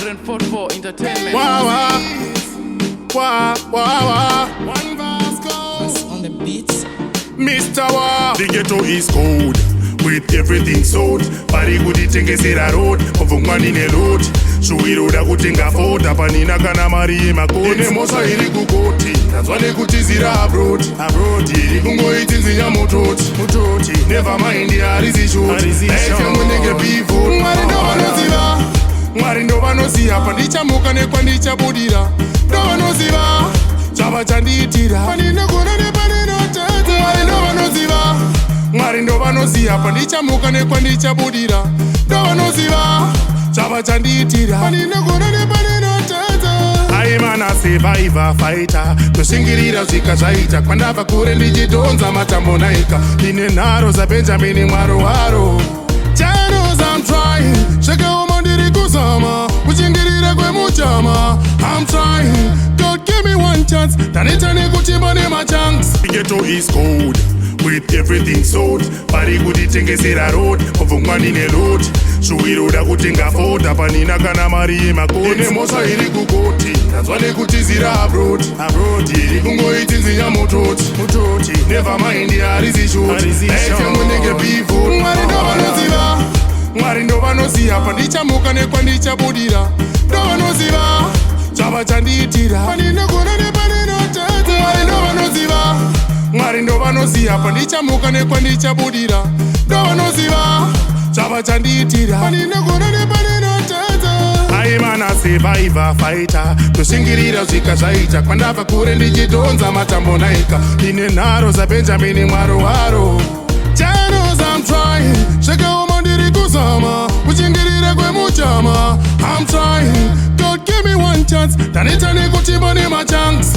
144 Entertainment. One verse goes on the beats. Mr. Wa. The ghetto is cold with everything sold. Pari kutitengesera road mubvumwani neload. Shuwiroda kutenga fota panina kana mari yemakoti. Ine mosa iri kukoti ndanzwa nekutizira abroad. Iri kungoitinzinya mutoti. Never mind harizi short. Aite munenge bifo. Mwari ndo vanoziva. Mwari ndo vanoziva pandichamuka nekwandichabudira. Ndo vanoziva chava chandiitira paninogona nepaninotedza. Mwari ndo vanoziva. Mwari ndo vanoziva pandichamuka nekwandichabudira. Ndo vanoziva chava chandiitira paninogona nepaninotedza. Aimana survivor fighter toshingirira zvika zvaita kwandabva kure ndichidhonza matambo naika. Ndine nharo zaBenjamin mwaro waro. Channels I'm trying zvekaoma ndiri kuzama kuchingirira kwemuchama. I'm trying God give me one chance ndaneta nekutimba nemachunks. The ghetto is cold with everything sold. Pari kutitengesera road mubvumwani neload. Shuwiroda kutenga fota panina kana mari yemakoti. Ine mosa iri kukoti ndanzwa nekutizira abroad. Iri kungoitinzinya mutoti. Never mind harizi short. Aite munenge bifo. Mwari ndo vanoziva. Mwari ndo vanoziva pandichamuka nekwandichabudira. Ndo vanoziva chava chandiitira paninogona nepaninotedza. Mwari ndo vanoziva. Mwari ndo vanoziva pandichamuka nekwandichabudira. Ndo vanoziva chava chandiitira paninogona nepaninotedza. Aimana survivor fighter toshingirira zvika zvaita kwandabva kure ndichidhonza matambo naika. Ndine nharo zaBenjamin mwaro waro. Channels I'm trying zvekaoma ndiri kuzama kuchingirira kwemuchama. I'm trying God give me one chance ndaneta nekutimba nemachunks.